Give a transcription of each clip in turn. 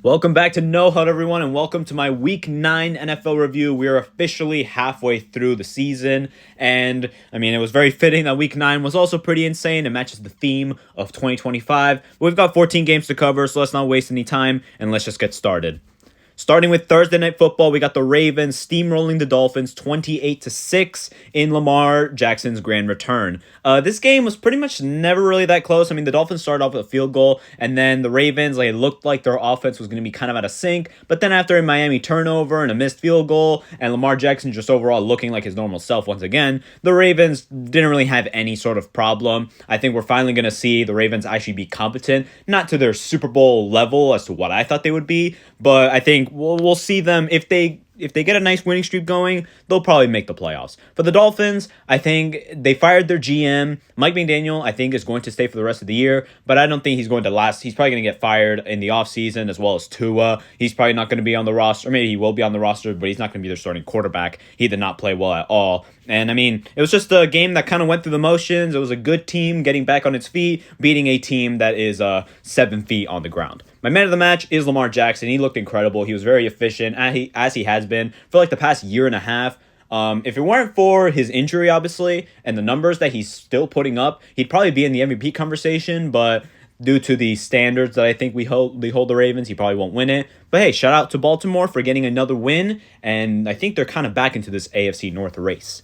Welcome back to No Huddle, everyone, and welcome to my Week 9 NFL review. We are officially halfway through the season, and it was very fitting that Week 9 was also pretty insane. It matches the theme of 2025. But we've got 14 games to cover, so let's not waste any time, and let's just get started. Starting with Thursday Night Football, we got the Ravens steamrolling the Dolphins 28-6 in Lamar Jackson's grand return. This game was pretty much never really that close. The Dolphins started off with a field goal, and then the Ravens, it looked like their offense was going to be kind of out of sync. But then after a Miami turnover and a missed field goal, and Lamar Jackson just overall looking like his normal self once again, the Ravens didn't really have any sort of problem. I think we're finally going to see the Ravens actually be competent, not to their Super Bowl level as to what I thought they would be, but I think we'll see them if they get a nice winning streak going, they'll probably make the playoffs. For the Dolphins, I think they fired their GM. Mike McDaniel, I think, is going to stay for the rest of the year, but I don't think he's going to last. He's probably going to get fired in the offseason, as well as Tua. He's probably not going to be on the roster. Or maybe he will be on the roster, but he's not going to be their starting quarterback. He did not play well at all. And, it was just a game that kind of went through the motions. It was a good team getting back on its feet, beating a team that is 7 feet on the ground. My man of the match is Lamar Jackson. He looked incredible. He was very efficient, as he has been for the past year and a half. If it weren't for his injury, obviously, and the numbers that he's still putting up, he'd probably be in the MVP conversation, but due to the standards that I think we hold the Ravens, he probably won't win it. But hey, shout out to Baltimore for getting another win, and I think they're kind of back into this AFC North race.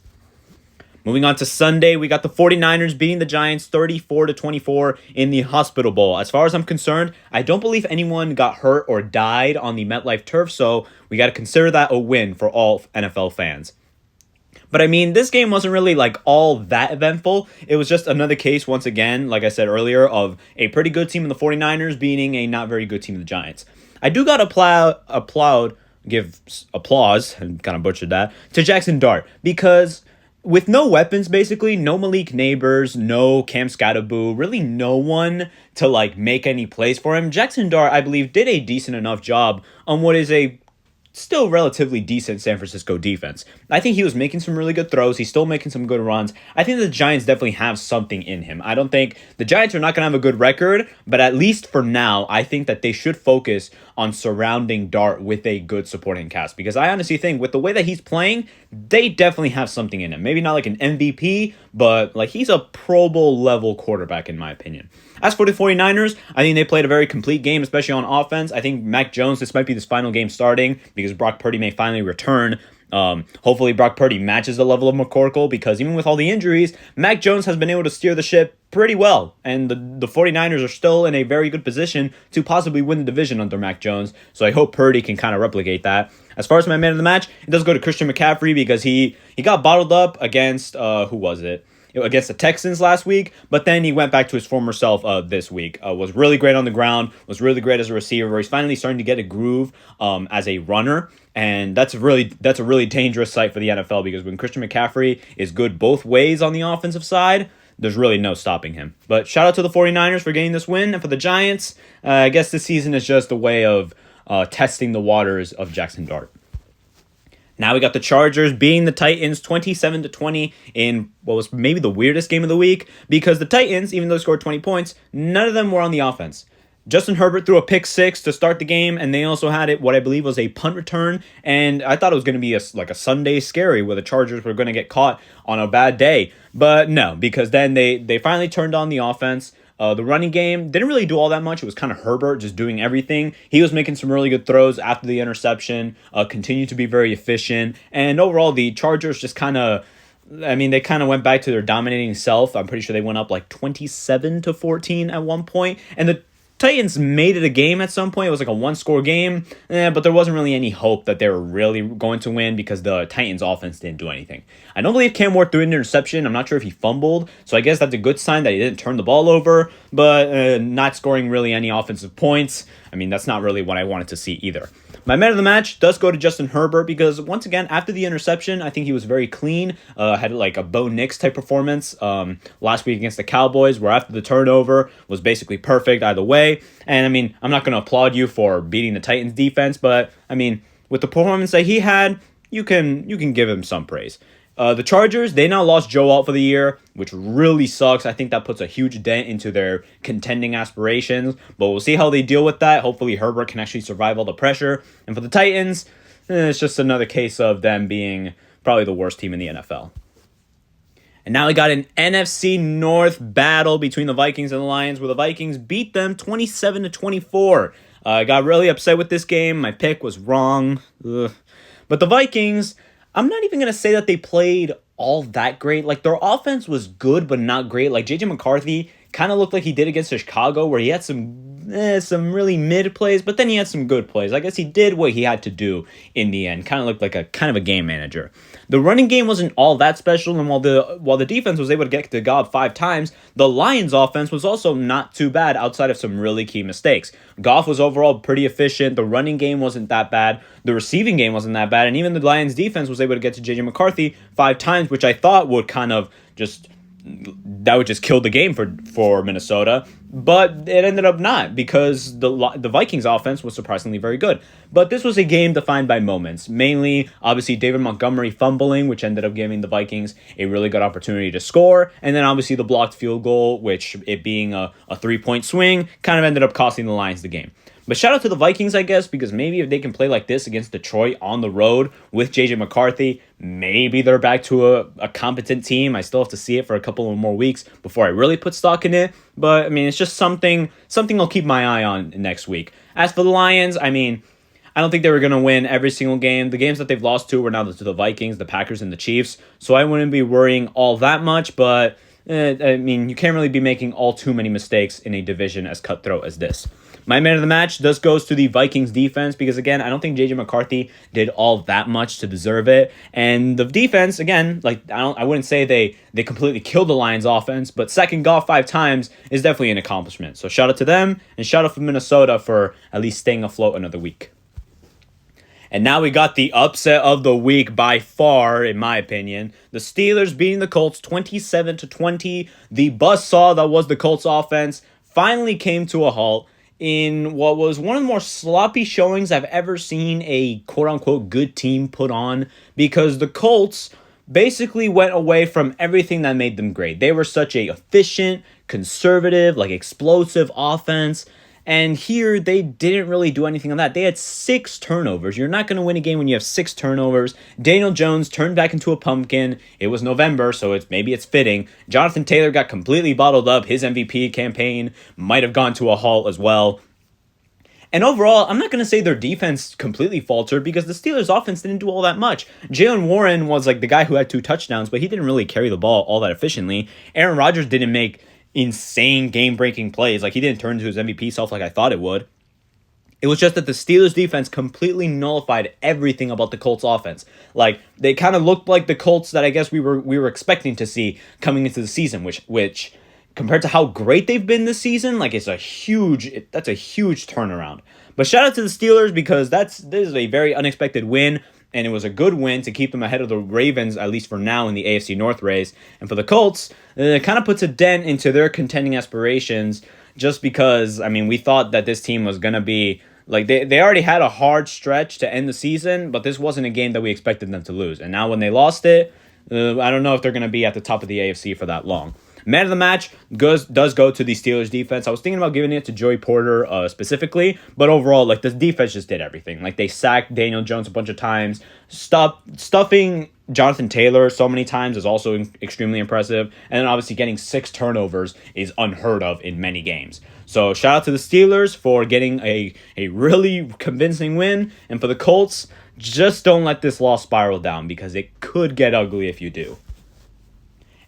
Moving on to Sunday, we got the 49ers beating the Giants 34-24 in the Hospital Bowl. As far as I'm concerned, I don't believe anyone got hurt or died on the MetLife turf, so we got to consider that a win for all NFL fans. But this game wasn't really all that eventful. It was just another case, once again, like I said earlier, of a pretty good team in the 49ers beating a not very good team in the Giants. I do got to give applause, and kind of butchered that, to Jackson Dart, because with no weapons, basically, no Malik Neighbors, no Cam Scatterboo, really no one to make any plays for him, Jackson Dart, I believe, did a decent enough job on what is a still relatively decent San Francisco defense. I think he was making some really good throws. He's still making some good runs. I think the Giants definitely have something in him. I don't think the Giants are not going to have a good record, but at least for now, I think that they should focus on surrounding Dart with a good supporting cast, because I honestly think with the way that he's playing, they definitely have something in him. Maybe not an MVP, but he's a Pro Bowl level quarterback in my opinion. As for the 49ers, I think they played a very complete game, especially on offense. I think Mac Jones, this might be his final game starting because Brock Purdy may finally return. Hopefully Brock Purdy matches the level of McCorkle, because even with all the injuries, Mac Jones has been able to steer the ship pretty well, and the 49ers are still in a very good position to possibly win the division under Mac Jones, so I hope Purdy can kind of replicate that. As far as my man of the match, it does go to Christian McCaffrey, because he got bottled up against, who was it? Against the Texans last week, but then he went back to his former self this week. Was really great on the ground, was really great as a receiver. He's finally starting to get a groove as a runner, and that's a really dangerous sight for the NFL, because when Christian McCaffrey is good both ways on the offensive side, there's really no stopping him. But shout out to the 49ers for getting this win, and for the Giants, I guess this season is just a way of testing the waters of Jackson Dart. Now we got the Chargers beating the Titans 27-20 in what was maybe the weirdest game of the week, because the Titans, even though they scored 20 points, none of them were on the offense. Justin Herbert threw a pick six to start the game, and they also had what I believe was a punt return, and I thought it was going to be a Sunday scary where the Chargers were going to get caught on a bad day, but no, because then they finally turned on the offense. The running game didn't really do all that much. It was kind of Herbert just doing everything. He was making some really good throws after the interception, continued to be very efficient. And overall, the Chargers just they kind of went back to their dominating self. I'm pretty sure they went up 27-14 at one point. And the Titans made it a game at some point. It was a one-score game, but there wasn't really any hope that they were really going to win, because the Titans' offense didn't do anything. I don't believe Cam Ward threw an interception. I'm not sure if he fumbled, so I guess that's a good sign that he didn't turn the ball over, but not scoring really any offensive points, that's not really what I wanted to see either. My man of the match does go to Justin Herbert, because once again, after the interception, I think he was very clean. Had a Bo Nix type performance last week against the Cowboys, where after the turnover was basically perfect either way. And I'm not going to applaud you for beating the Titans defense, but with the performance that he had, you can give him some praise. The Chargers, they now lost Joe Alt for the year, which really sucks. I think that puts a huge dent into their contending aspirations, but we'll see how they deal with that. Hopefully Herbert can actually survive all the pressure. And for the Titans, it's just another case of them being probably the worst team in the NFL. And now we got an NFC North battle between the Vikings and the Lions, where the Vikings beat them 27-24. I got really upset with this game. My pick was wrong. Ugh. But the Vikings, I'm not even going to say that they played all that great. Like, their offense was good, but not great. Like, J.J. McCarthy kind of looked like he did against Chicago, where he had some really mid plays, but then he had some good plays. I guess he did what he had to do in the end. Kind of looked like a game manager. The running game wasn't all that special, and while the defense was able to get to Goff 5 times, the Lions' offense was also not too bad outside of some really key mistakes. Goff was overall pretty efficient. The running game wasn't that bad. The receiving game wasn't that bad, and even the Lions' defense was able to get to J.J. McCarthy 5 times, which I thought would kind of that would just kill the game for Minnesota, but it ended up not, because the Vikings offense was surprisingly very good. But this was a game defined by moments, mainly obviously David Montgomery fumbling, which ended up giving the Vikings a really good opportunity to score, and then obviously the blocked field goal, which, it being a 3-point swing, kind of ended up costing the Lions the game. But shout out to the Vikings, I guess, because maybe if they can play like this against Detroit on the road with J.J. McCarthy, maybe they're back to a competent team. I still have to see it for a couple of more weeks before I really put stock in it. But, I mean, it's just something I'll keep my eye on next week. As for the Lions, I mean, I don't think they were going to win every single game. The games that they've lost to were now to the Vikings, the Packers, and the Chiefs. So I wouldn't be worrying all that much, but, I mean, you can't really be making all too many mistakes in a division as cutthroat as this. My man of the match goes to the Vikings defense, because, again, I don't think J.J. McCarthy did all that much to deserve it. And the defense, again, like, I wouldn't say they completely killed the Lions offense, but sacking Goff 5 times is definitely an accomplishment. So shout out to them, and shout out for Minnesota for at least staying afloat another week. And now we got the upset of the week by far, in my opinion. The Steelers beating the Colts 27-20. The buzzsaw that was the Colts offense finally came to a halt in what was one of the more sloppy showings I've ever seen a quote-unquote good team put on, because the Colts basically went away from everything that made them great. They were such a efficient, conservative, explosive offense, and here they didn't really do anything on that. They had 6 turnovers. You're not going to win a game when you have 6 turnovers. Daniel Jones turned back into a pumpkin. It was November, so maybe it's fitting. Jonathan Taylor got completely bottled up. His MVP campaign might have gone to a halt as well. And overall, I'm not going to say their defense completely faltered, because the Steelers' offense didn't do all that much. Jalen Warren was the guy who had 2 touchdowns, but he didn't really carry the ball all that efficiently. Aaron Rodgers didn't make insane game-breaking plays. He didn't turn into his MVP self like I thought it would. It was just that the Steelers' defense completely nullified everything about the Colts' offense. They kind of looked like the Colts that I guess we were expecting to see coming into the season, which compared to how great they've been this season, that's a huge turnaround. But shout out to the Steelers, because this is a very unexpected win, and it was a good win to keep them ahead of the Ravens, at least for now, in the AFC North race. And for the Colts, it kind of puts a dent into their contending aspirations, just because, we thought that this team was going to be, they already had a hard stretch to end the season, but this wasn't a game that we expected them to lose. And now when they lost it, I don't know if they're going to be at the top of the AFC for that long. Man of the match does go to the Steelers defense. I was thinking about giving it to Joey Porter specifically, but overall, the defense just did everything. They sacked Daniel Jones a bunch of times. Stuffing Jonathan Taylor so many times is also extremely impressive. And then obviously getting 6 turnovers is unheard of in many games. So shout out to the Steelers for getting a really convincing win. And for the Colts, just don't let this loss spiral down, because it could get ugly if you do.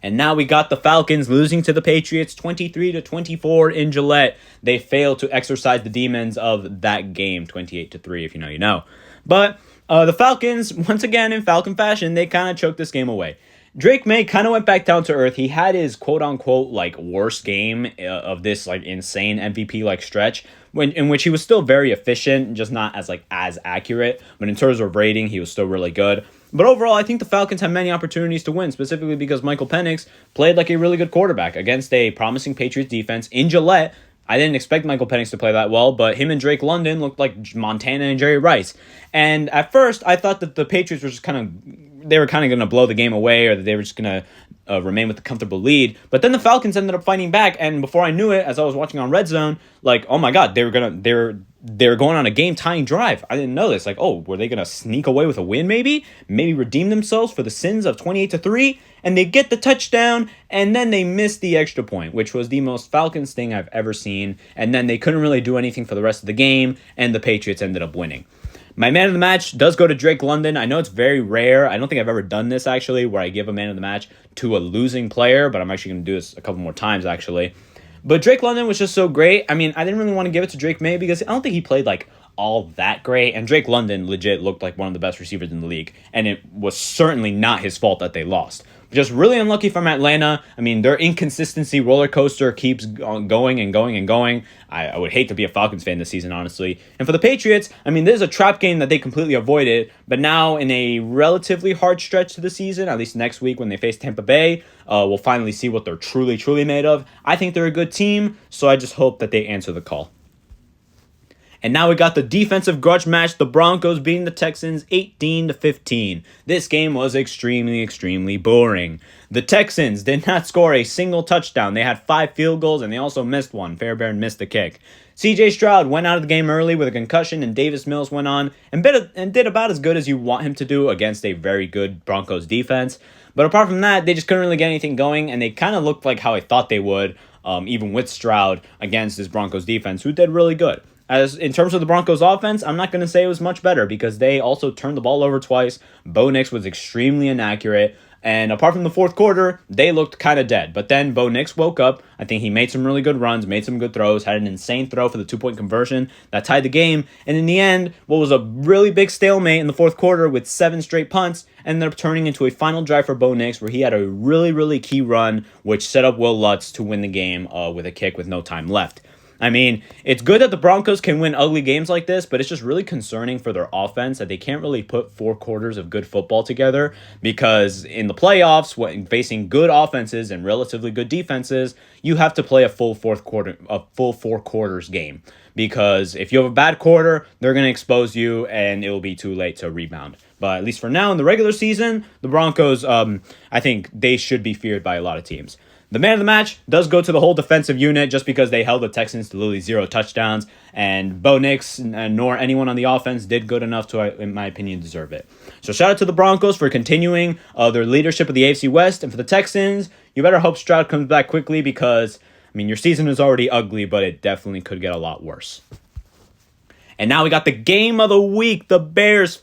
And now we got the Falcons losing to the Patriots 23-24 in Gillette. They failed to exorcise the demons of that game, 28-3, if you know, you know. But the Falcons, once again in Falcon fashion, they kind of choked this game away. Drake May kind of went back down to earth. He had his quote-unquote worst game of this insane MVP stretch, in which he was still very efficient, just not as accurate. But in terms of rating, he was still really good. But overall, I think the Falcons had many opportunities to win, specifically because Michael Penix played a really good quarterback against a promising Patriots defense in Gillette. I didn't expect Michael Penix to play that well, but him and Drake London looked like Montana and Jerry Rice. And at first, I thought that the Patriots were just kind of they were kind of going to blow the game away, or that they were just going to remain with a comfortable lead. But then the Falcons ended up fighting back, and before I knew it, as I was watching on Red Zone, like, oh my God, they were going on a game-tying drive. I didn't know this. Like, oh, were they going to sneak away with a win maybe? Maybe redeem themselves for the sins of 28-3? And they get the touchdown, and then they miss the extra point, which was the most Falcons thing I've ever seen. And then they couldn't really do anything for the rest of the game, and the Patriots ended up winning. My man of the match does go to Drake London. I know it's very rare. I don't think I've ever done this, actually, where I give a man of the match to a losing player, but I'm actually going to do this a couple more times, actually. But Drake London was just so great. I mean, I didn't really want to give it to Drake May because I don't think he played, like, all that great. And Drake London legit looked like one of the best receivers in the league. And it was certainly not his fault that they lost. Just really unlucky from Atlanta. I mean, their inconsistency roller coaster keeps going and going and going. I would hate to be a Falcons fan this season, honestly. And for the Patriots, I mean, this is a trap game that they completely avoided. But now in a relatively hard stretch to the season, at least next week when they face Tampa Bay, we'll finally see what they're truly, truly made of. I think they're a good team, so I just hope that they answer the call. And now we got the defensive grudge match, the Broncos beating the Texans 18-15. This game was extremely, extremely boring. The Texans did not score a single touchdown. They had 5 field goals, and they also missed one. Fairbairn missed a kick. C.J. Stroud went out of the game early with a concussion, and Davis Mills went on and did about as good as you want him to do against a very good Broncos defense. But apart from that, they just couldn't really get anything going, and they kind of looked like how I thought they would, even with Stroud against this Broncos defense, who did really good. As in terms of the Broncos offense, I'm not going to say it was much better because they also turned the ball over twice. Bo Nix was extremely inaccurate. And apart from the fourth quarter, they looked kind of dead. But then Bo Nix woke up. I think he made some really good runs, made some good throws, had an insane throw for the 2-point conversion that tied the game. And in the end, what was a really big stalemate in the fourth quarter with 7 straight punts ended up turning into a final drive for Bo Nix where he had a really, really key run, which set up Will Lutz to win the game with a kick with no time left. I mean, it's good that the Broncos can win ugly games like this, but it's just really concerning for their offense that they can't really put 4 quarters of good football together because in the playoffs, when facing good offenses and relatively good defenses, you have to play a full 4 quarters game because if you have a bad quarter, they're going to expose you and it will be too late to rebound. But at least for now in the regular season, the Broncos, I think they should be feared by a lot of teams. The man of the match does go to the whole defensive unit just because they held the Texans to literally 0 touchdowns, and Bo Nix nor anyone on the offense did good enough to, in my opinion, deserve it. So shout out to the Broncos for continuing their leadership of the AFC West, and for the Texans, you better hope Stroud comes back quickly because, I mean, your season is already ugly, but it definitely could get a lot worse. And now we got the game of the week. The Bears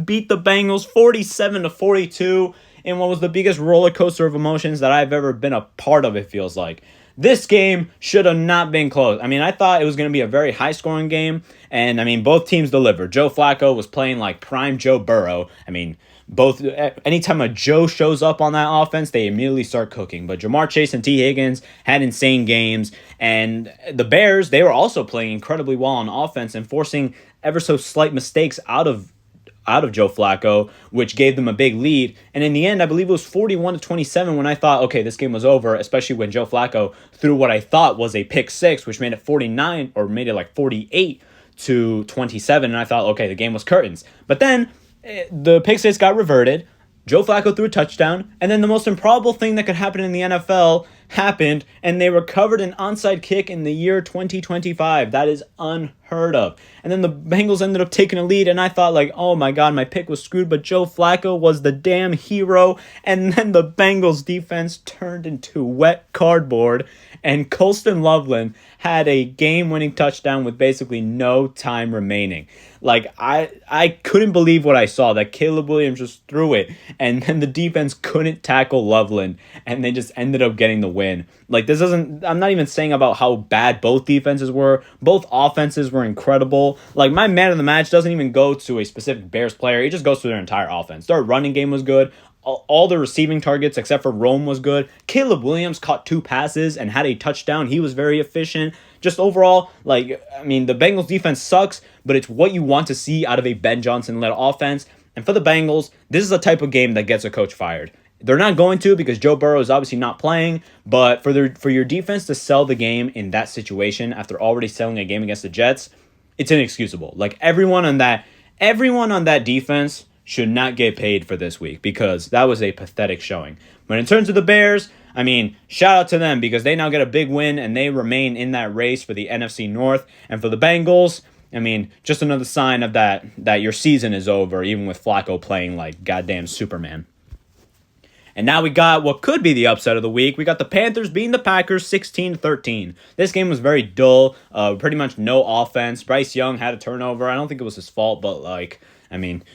beat the Bengals 47-42. In what was the biggest roller coaster of emotions that I've ever been a part of, it feels like. This game should have not been close. I mean, I thought it was going to be a very high-scoring game, and, I mean, both teams delivered. Joe Flacco was playing like prime Joe Burrow. I mean, anytime a Joe shows up on that offense, they immediately start cooking. But Jamar Chase and T. Higgins had insane games, and the Bears, they were also playing incredibly well on offense and forcing ever so slight mistakes out of Joe Flacco, which gave them a big lead. And in the end, I believe it was 41-27 when I thought, okay, this game was over, especially when Joe Flacco threw what I thought was a pick 6, which made it 49 or made it like 48-27. And I thought, okay, the game was curtains. But then the pick 6 got reverted. Joe Flacco threw a touchdown, and then the most improbable thing that could happen in the NFL happened, and they recovered an onside kick in the year 2025. That is unheard of. And then the Bengals ended up taking a lead, and I thought, like, oh my God, my pick was screwed, but Joe Flacco was the damn hero, and then the Bengals defense turned into wet cardboard, and Colston Loveland had a game-winning touchdown with basically no time remaining. Like, I couldn't believe what I saw, that Caleb Williams just threw it, and then the defense couldn't tackle Loveland, and they just ended up getting the win. Like, this doesn't, I'm not even saying about how bad both defenses were. Both offenses were incredible. Like, my man of the match doesn't even go to a specific Bears player. It just goes to their entire offense. Their running game was good. All the receiving targets except for Rome was good. Caleb Williams caught 2 passes and had a touchdown. He was very efficient. Just overall, like, I mean, the Bengals defense sucks, but it's what you want to see out of a Ben Johnson-led offense. And for the Bengals, this is the type of game that gets a coach fired. They're not going to because Joe Burrow is obviously not playing, but for your defense to sell the game in that situation after already selling a game against the Jets, it's inexcusable. Like, everyone on that defense should not get paid for this week because that was a pathetic showing. But in terms of the Bears, I mean, shout out to them because they now get a big win and they remain in that race for the NFC North. And for the Bengals, I mean, just another sign of that your season is over, even with Flacco playing like goddamn Superman. And now we got what could be the upset of the week. We got the Panthers beating the Packers 16-13. This game was very dull, pretty much no offense. Bryce Young had a turnover. I don't think it was his fault, but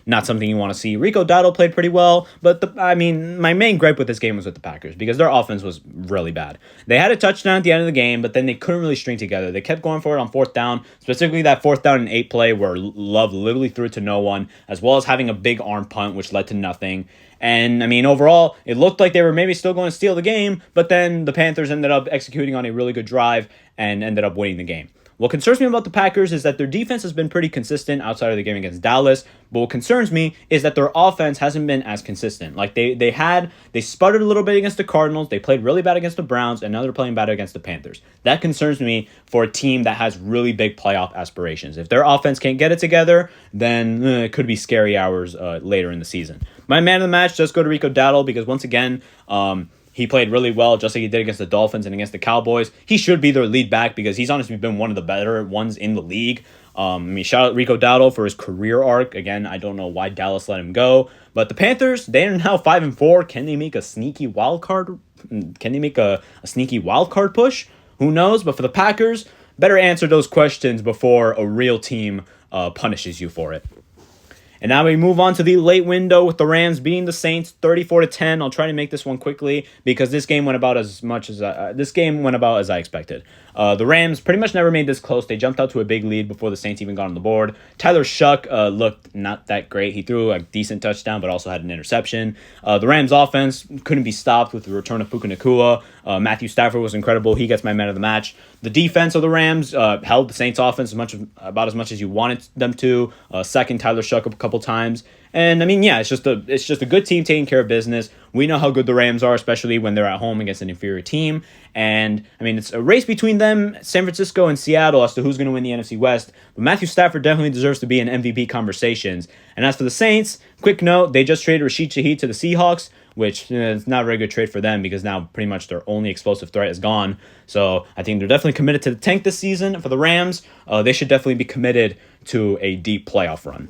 not something you want to see. Rico Dowdle played pretty well, but my main gripe with this game was with the Packers because their offense was really bad. They had a touchdown at the end of the game, but then they couldn't really string together. They kept going for it on fourth down, specifically that 4th down and 8 play where Love literally threw it to no one, as well as having a big arm punt, which led to nothing. And, overall, it looked like they were maybe still going to steal the game, but then the Panthers ended up executing on a really good drive and ended up winning the game. What concerns me about the Packers is that their defense has been pretty consistent outside of the game against Dallas, but what concerns me is that their offense hasn't been as consistent. Like, they sputtered a little bit against the Cardinals, they played really bad against the Browns, and now they're playing bad against the Panthers. That concerns me for a team that has really big playoff aspirations. If their offense can't get it together, then it could be scary hours later in the season. My man of the match does go to Rico Dowdle because, once again, he played really well, just like he did against the Dolphins and against the Cowboys. He should be their lead back because he's honestly been one of the better ones in the league. Shout out Rico Dowdle for his career arc. Again, I don't know why Dallas let him go. But the Panthers, they are now 5-4. Can they make a sneaky wild card? Can they make a sneaky wild card push? Who knows? But for the Packers, better answer those questions before a real team punishes you for it. And now we move on to the late window with the Rams beating the Saints 34-10. I'll try to make this one quickly because this game went about as I expected. The Rams pretty much never made this close. They jumped out to a big lead before the Saints even got on the board. Tyler Shuck looked not that great. He threw a decent touchdown, but also had an interception. The Rams offense couldn't be stopped with the return of Puka Nacua. Matthew Stafford was incredible. He gets my man of the match. The defense of the Rams held the Saints offense about as much as you wanted them to. Second Tyler Shuck a couple times. And it's just a good team taking care of business. We know how good the Rams are, especially when they're at home against an inferior team. And it's a race between them, San Francisco and Seattle, as to who's going to win the NFC West. But Matthew Stafford definitely deserves to be in MVP conversations. And as for the Saints, quick note, they just traded Rashid Shaheed to the Seahawks, which is not a very good trade for them because now pretty much their only explosive threat is gone. So I think they're definitely committed to the tank this season. For the Rams, they should definitely be committed to a deep playoff run.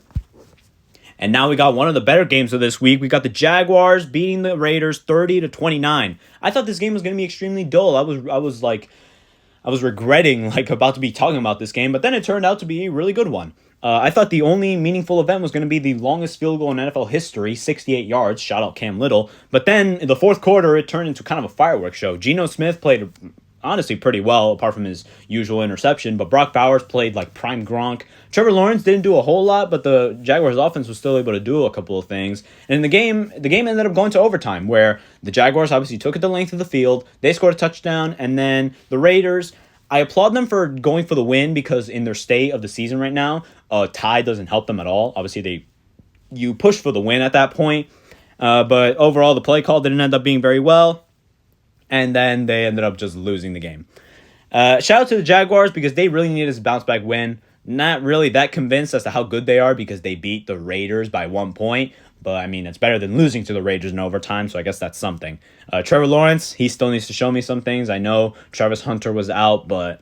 And now we got one of the better games of this week. We got the Jaguars beating the Raiders 30-29. I thought this game was going to be extremely dull. I was regretting about to be talking about this game, but then it turned out to be a really good one. I thought the only meaningful event was going to be the longest field goal in NFL history, 68 yards. Shout out Cam Little. But then in the fourth quarter, it turned into kind of a fireworks show. Geno Smith played honestly pretty well, apart from his usual interception. But Brock Bowers played like prime Gronk. Trevor Lawrence didn't do a whole lot, but the Jaguars' offense was still able to do a couple of things. And the game ended up going to overtime, where the Jaguars obviously took it the length of the field. They scored a touchdown, and then the Raiders, I applaud them for going for the win because in their state of the season right now, tie doesn't help them at all. Obviously, you push for the win at that point. But overall, the play call didn't end up being very well. And then they ended up just losing the game. Shout out to the Jaguars because they really needed this bounce back win. Not really that convinced as to how good they are because they beat the Raiders by 1 point. But, it's better than losing to the Raiders in overtime, so I guess that's something. Trevor Lawrence, he still needs to show me some things. I know Travis Hunter was out, but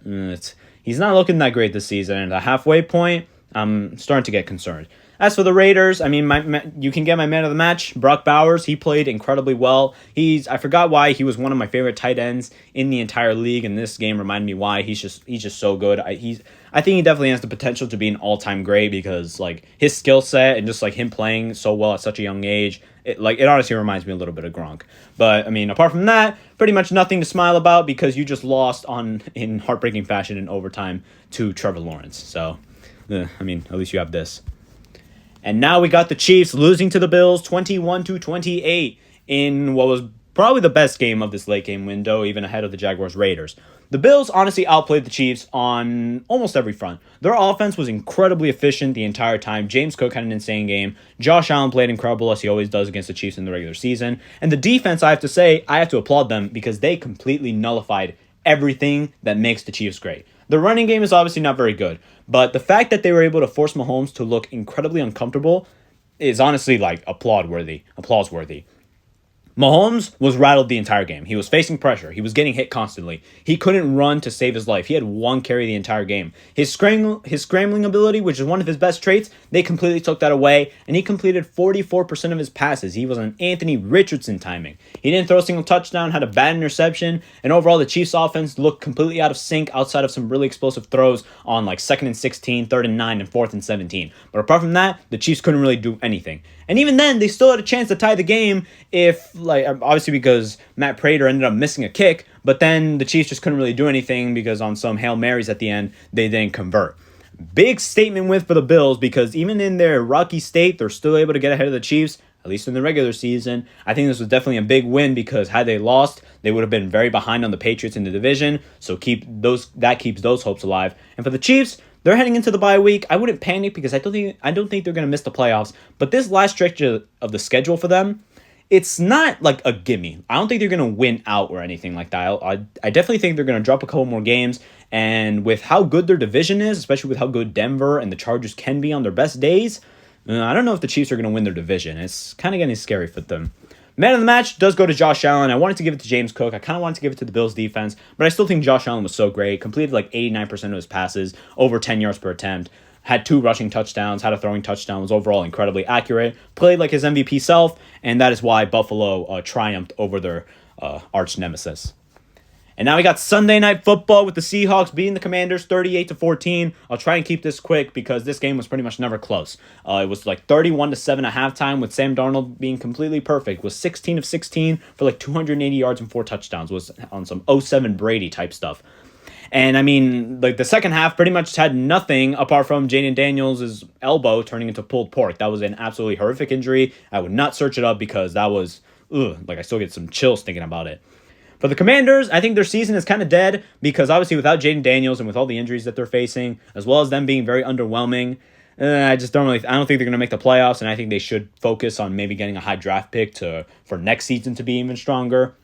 he's not looking that great this season. At the halfway point, I'm starting to get concerned. As for the Raiders, you can get my man of the match, Brock Bowers. He played incredibly well. I forgot why he was one of my favorite tight ends in the entire league, and this game reminded me why. He's just so good. I think he definitely has the potential to be an all-time great because his skill set and just him playing so well at such a young age, it honestly reminds me a little bit of Gronk. But apart from that, pretty much nothing to smile about because you just lost in heartbreaking fashion in overtime to Trevor Lawrence. So, at least you have this. And now we got the Chiefs losing to the Bills 21-28 in what was probably the best game of this late game window, even ahead of the Jaguars Raiders. The Bills honestly outplayed the Chiefs on almost every front. Their offense was incredibly efficient the entire time. James Cook had an insane game. Josh Allen played incredible as he always does against the Chiefs in the regular season. And the defense, I have to applaud them because they completely nullified everything that makes the Chiefs great. The running game is obviously not very good, but the fact that they were able to force Mahomes to look incredibly uncomfortable, is honestly like applause worthy. Mahomes was rattled the entire game. He was facing pressure. He was getting hit constantly. He couldn't run to save his life. He had one carry the entire game. His scrambling ability, which is one of his best traits, they completely took that away, and he completed 44% of his passes. He was on Anthony Richardson timing. He didn't throw a single touchdown, had a bad interception, and overall the Chiefs offense looked completely out of sync outside of some really explosive throws on like 2nd and 16, 3rd and 9, and 4th and 17. But apart from that, the Chiefs couldn't really do anything. And even then, they still had a chance to tie the game if, like, obviously because Matt Prater ended up missing a kick, but then the Chiefs just couldn't really do anything because on some Hail Marys at the end, they didn't convert. Big statement win for the Bills because even in their rocky state, they're still able to get ahead of the Chiefs, at least in the regular season. I think this was definitely a big win because had they lost, they would have been very behind on the Patriots in the division, so that keeps those hopes alive. And for the Chiefs, they're heading into the bye week. I wouldn't panic because I don't think they're going to miss the playoffs. But this last stretch of the schedule for them, it's not like a gimme. I don't think they're going to win out or anything like that. I definitely think they're going to drop a couple more games. And with how good their division is, especially with how good Denver and the Chargers can be on their best days, I don't know if the Chiefs are going to win their division. It's kind of getting scary for them. Man of the match does go to Josh Allen. I wanted to give it to James Cook. I kind of wanted to give it to the Bills defense, but I still think Josh Allen was so great. Completed like 89% of his passes, over 10 yards per attempt. Had 2 rushing touchdowns, had a throwing touchdown, was overall incredibly accurate. Played like his MVP self, and that is why Buffalo triumphed over their arch nemesis. And now we got Sunday Night Football with the Seahawks beating the Commanders 38-14. I'll try and keep this quick because this game was pretty much never close. It was like 31-7 at halftime with Sam Darnold being completely perfect. Was 16 of 16 for like 280 yards and 4 touchdowns. Was on some 07 Brady type stuff. And I mean, like the second half pretty much had nothing apart from Jaden Daniels' elbow turning into pulled pork. That was an absolutely horrific injury. I would not search it up because that was, like I still get some chills thinking about it. For the Commanders, I think their season is kind of dead because obviously without Jaden Daniels and with all the injuries that they're facing, as well as them being very underwhelming, I don't think they're going to make the playoffs, and I think they should focus on maybe getting a high draft pick for next season to be even stronger.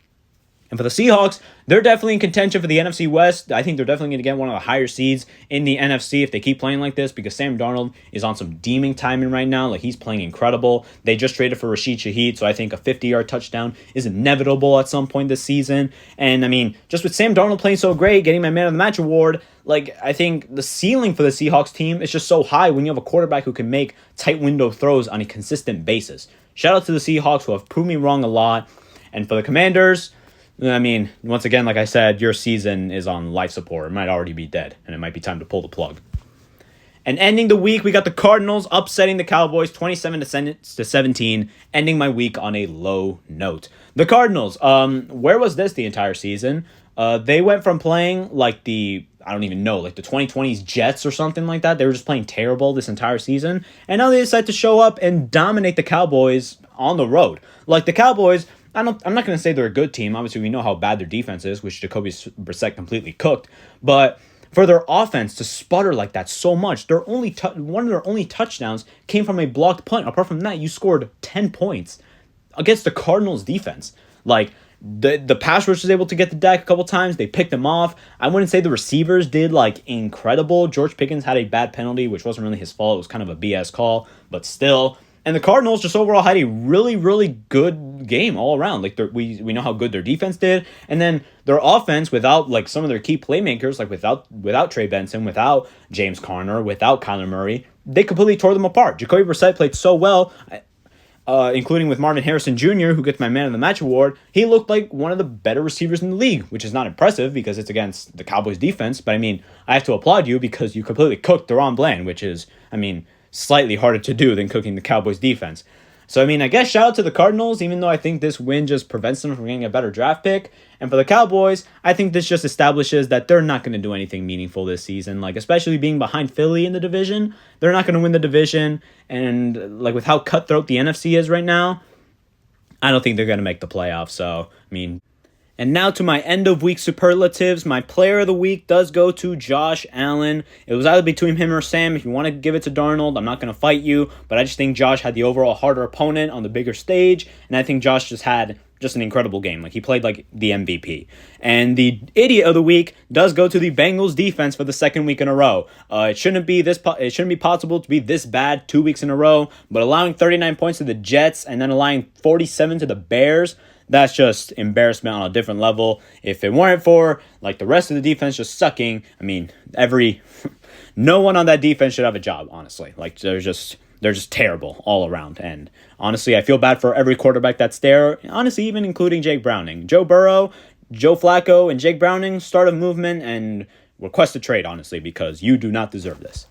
And for the Seahawks, they're definitely in contention for the NFC West. I think they're definitely going to get one of the higher seeds in the NFC if they keep playing like this because Sam Darnold is on some deeming timing right now. Like, he's playing incredible. They just traded for Rashid Shaheed, so I think a 50-yard touchdown is inevitable at some point this season. And, I mean, just with Sam Darnold playing so great, getting my Man of the Match award, like, I think the ceiling for the Seahawks team is just so high when you have a quarterback who can make tight window throws on a consistent basis. Shout out to the Seahawks who have proved me wrong a lot. And for the Commanders, I mean, once again, like I said, your season is on life support. It might already be dead, and it might be time to pull the plug. And ending the week, we got the Cardinals upsetting the Cowboys 27-17, ending my week on a low note. The Cardinals, where was this the entire season? They went from playing like the 2020s Jets or something like that. They were just playing terrible this entire season, and now they decide to show up and dominate the Cowboys on the road. Like, the Cowboys, I'm not going to say they're a good team. Obviously, we know how bad their defense is, which Jacoby Brissett completely cooked. But for their offense to sputter like that so much, one of their only touchdowns came from a blocked punt. Apart from that, you scored 10 points against the Cardinals defense. Like, the pass rush was able to get the deck a couple times. They picked them off. I wouldn't say the receivers did, like, incredible. George Pickens had a bad penalty, which wasn't really his fault. It was kind of a BS call, but still. And the Cardinals just overall had a really, really good game all around. Like, we know how good their defense did. And then their offense, without, like, some of their key playmakers, like without Trey Benson, without James Conner, without Kyler Murray, they completely tore them apart. Jacoby Brissett played so well, including with Marvin Harrison Jr., who gets my Man of the Match award. He looked like one of the better receivers in the league, which is not impressive because it's against the Cowboys defense. But, I mean, I have to applaud you because you completely cooked DaRon Bland, which is, I mean, slightly harder to do than cooking the Cowboys defense. So, I mean, I guess shout out to the Cardinals, even though I think this win just prevents them from getting a better draft pick. And for the Cowboys, I think this just establishes that they're not going to do anything meaningful this season. Like, especially being behind Philly in the division, they're not going to win the division. And, like, with how cutthroat the NFC is right now, I don't think they're going to make the playoffs. So, I mean, And now to my end of week superlatives. My player of the week does go to Josh Allen. It was either between him or Sam. If you want to give it to Darnold, I'm not going to fight you. But I just think Josh had the overall harder opponent on the bigger stage. And I think Josh just had an incredible game. Like, he played like the MVP. And the idiot of the week does go to the Bengals defense for the second week in a row. It shouldn't be possible to be this bad 2 weeks in a row. But allowing 39 points to the Jets and then allowing 47 to the Bears, that's just embarrassment on a different level. If it weren't for like the rest of the defense just sucking, I mean, no one on that defense should have a job, honestly. Like, they're just terrible all around. And honestly, I feel bad for every quarterback that's there. Honestly, even including Jake Browning. Joe Burrow, Joe Flacco, and Jake Browning, start a movement and request a trade, honestly, because you do not deserve this.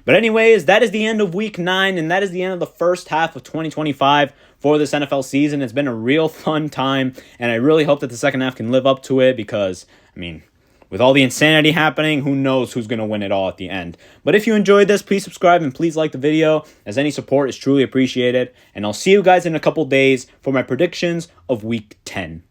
But anyways, that is the end of Week 9, and that is the end of the first half of 2025 for this NFL season. It's been a real fun time, and I really hope that the second half can live up to it because, I mean, with all the insanity happening, who knows who's going to win it all at the end. But if you enjoyed this, please subscribe and please like the video, as any support is truly appreciated. And I'll see you guys in a couple days for my predictions of Week 10.